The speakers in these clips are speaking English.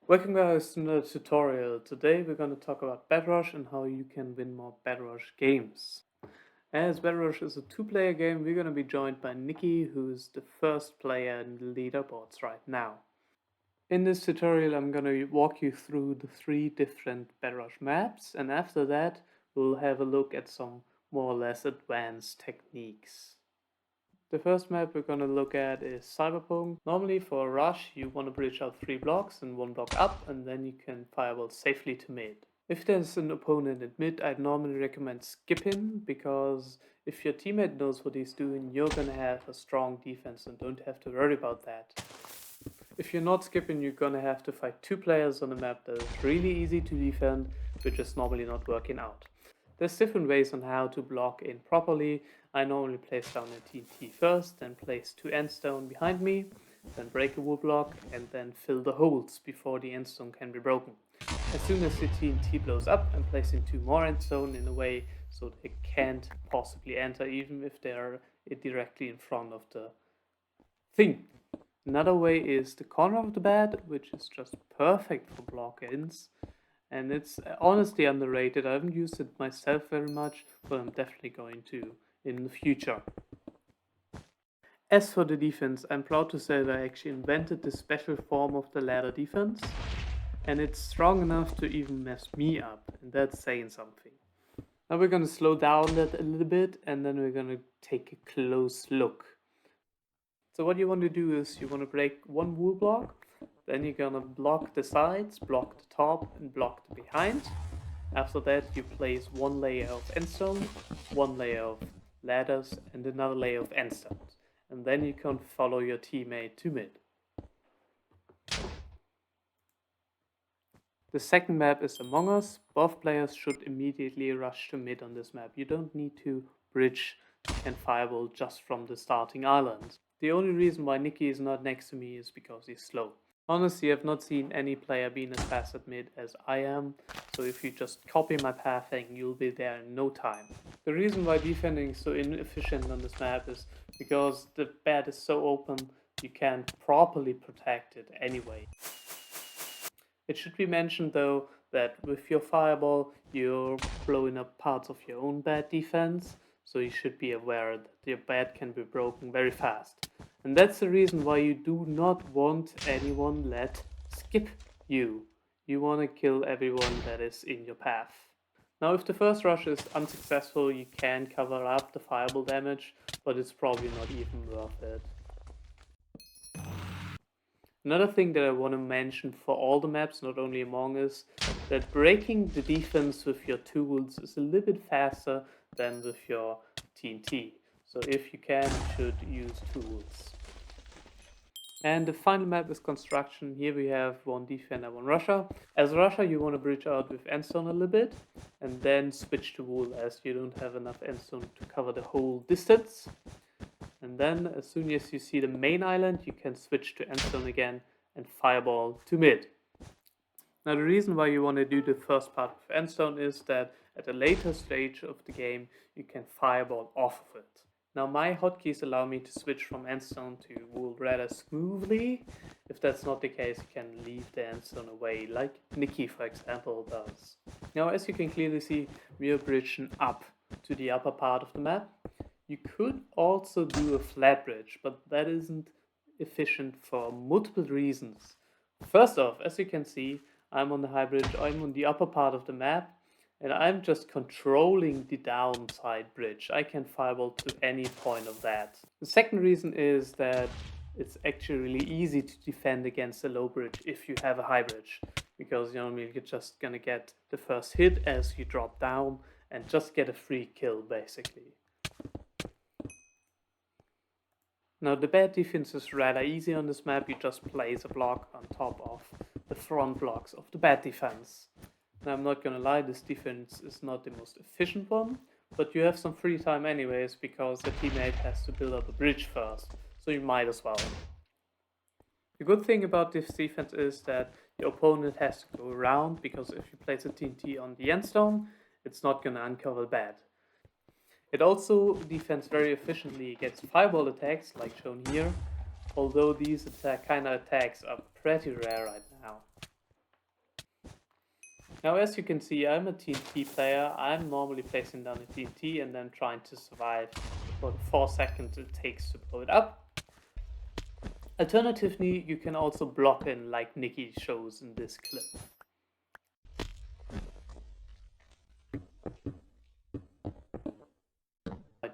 Welcome guys to another tutorial. Today we're going to talk about Bedrush and how you can win more Bedrush games. As Bedrush is a two-player game, we're going to be joined by Nikki, who is the first player in the leaderboards right now. In this tutorial I'm going to walk you through the 3 different Bedrush maps, and after that we'll have a look at some more or less advanced techniques. The first map we're going to look at is Cyberpunk. Normally for a rush you want to bridge out 3 blocks and 1 block up, and then you can fireball safely to mid. If there's an opponent at mid, I'd normally recommend skipping, because if your teammate knows what he's doing, you're gonna have a strong defense and don't have to worry about that. If you're not skipping, you're gonna have to fight 2 players on a map that is really easy to defend, which is normally not working out. There's different ways on how to block in properly. I normally place down a TNT first, then place 2 endstone behind me, then break a wool block, and then fill the holes before the endstone can be broken. As soon as the TNT blows up, I'm placing 2 more endstone in a way so they can't possibly enter, even if they're directly in front of the thing. Another way is the corner of the bed, which is just perfect for block-ins. And it's honestly underrated. I haven't used it myself very much, but I'm definitely going to in the future. As for the defense, I'm proud to say that I actually invented this special form of the ladder defense, and it's strong enough to even mess me up, and that's saying something. Now we're going to slow down that a little bit, and then we're going to take a close look. So what you want to do is you want to break 1 wool block, then you're gonna block the sides, block the top, and block the behind. After that you place 1 layer of endstone, 1 layer of ladders, and another layer of endstones. And then you can follow your teammate to mid. The second map is Among Us. Both players should immediately rush to mid on this map. You don't need to bridge and fireball just from the starting island. The only reason why Nikki is not next to me is because he's slow. Honestly, I've not seen any player being as fast at mid as I am, so if you just copy my pathing, you'll be there in no time. The reason why defending is so inefficient on this map is because the bed is so open, you can't properly protect it anyway. It should be mentioned though that with your fireball, you're blowing up parts of your own bed defense, so you should be aware that your bed can be broken very fast. And that's the reason why you do not want anyone let skip you. You want to kill everyone that is in your path. Now if the first rush is unsuccessful, you can cover up the fireball damage, but it's probably not even worth it. Another thing that I want to mention for all the maps, not only Among Us, that breaking the defense with your tools is a little bit faster than with your TNT. So if you can, you should use tools. And the final map is Construction. Here we have 1 defender, 1 rusher. As a rusher, you want to bridge out with endstone a little bit, and then switch to wool, as you don't have enough endstone to cover the whole distance. And then as soon as you see the main island, you can switch to endstone again and fireball to mid. Now the reason why you want to do the first part of endstone is that at a later stage of the game you can fireball off of it. Now my hotkeys allow me to switch from endstone to wool rather smoothly. If that's not the case, you can leave the endstone away, like Nikki for example does. Now as you can clearly see, we are bridging up to the upper part of the map. You could also do a flat bridge, but that isn't efficient for multiple reasons. First off, as you can see, I'm on the high bridge, I'm on the upper part of the map, and I'm just controlling the downside bridge. I can fireball to any point of that. The second reason is that it's actually really easy to defend against a low bridge if you have a high bridge, because you're just gonna get the first hit as you drop down and just get a free kill basically. Now the bed defense is rather easy on this map. You just place a block on top of the front blocks of the bed defense. Now I'm not gonna lie, this defense is not the most efficient one, but you have some free time anyways because the teammate has to build up a bridge first, so you might as well. The good thing about this defense is that your opponent has to go around, because if you place a TNT on the endstone, it's not gonna uncover the bed. It also defends very efficiently against fireball attacks, like shown here, although these kind of attacks are pretty rare right now. Now, as you can see, I'm a TNT player. I'm normally placing down a TNT and then trying to survive for the 4 seconds it takes to blow it up. Alternatively, you can also block in like Nikki shows in this clip.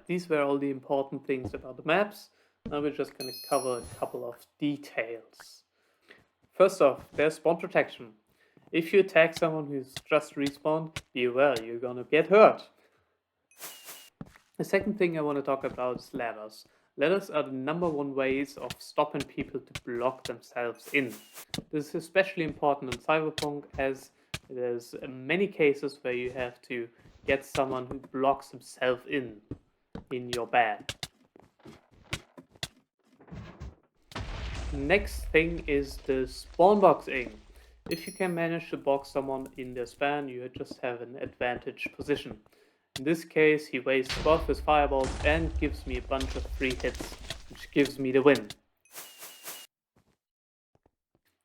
These were all the important things about the maps. Now we're just going to cover a couple of details. First off, there's spawn protection. If you attack someone who's just respawned, be aware you're gonna get hurt. The second thing I want to talk about is ladders. Ladders are the #1 ways of stopping people to block themselves in. This is especially important in Cyberpunk, as there's many cases where you have to get someone who blocks himself in your bed. Next thing is the spawn boxing. If you can manage to box someone in their span, you just have an advantage position. In this case, he wastes both his fireballs and gives me a bunch of free hits, which gives me the win.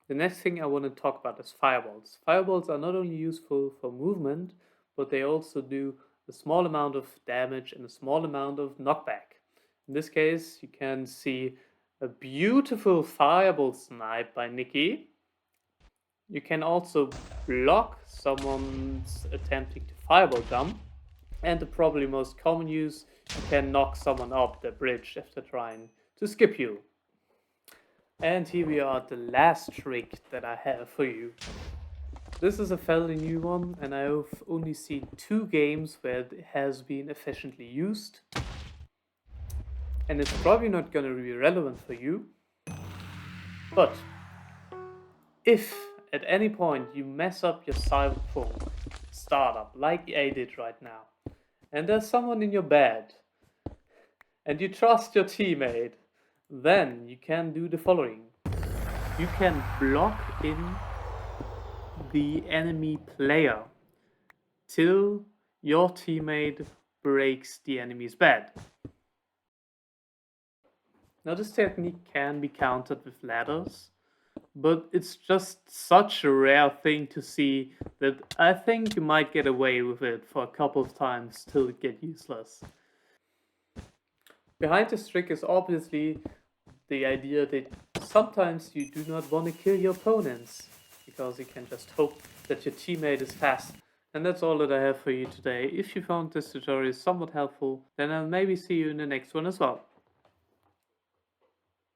The next thing I want to talk about is fireballs. Fireballs are not only useful for movement, but they also do a small amount of damage and a small amount of knockback. In this case, you can see a beautiful fireball snipe by Nikki. You can also block someone's attempting to fireball jump. And the probably most common use, you can knock someone off the bridge after trying to skip you. And here we are at the last trick that I have for you. This is a fairly new one, and I've only seen 2 games where it has been efficiently used. And it's probably not going to be relevant for you. But if at any point you mess up your Cyberpunk startup like I did right now, and there's someone in your bed, and you trust your teammate, then you can do the following. You can block in the enemy player till your teammate breaks the enemy's bed. Now this technique can be countered with ladders, but it's just such a rare thing to see that I think you might get away with it for a couple of times till it gets useless. Behind this trick is obviously the idea that sometimes you do not want to kill your opponents, because you can just hope that your teammate is fast. And that's all that I have for you today. If you found this tutorial somewhat helpful, then I'll maybe see you in the next one as well.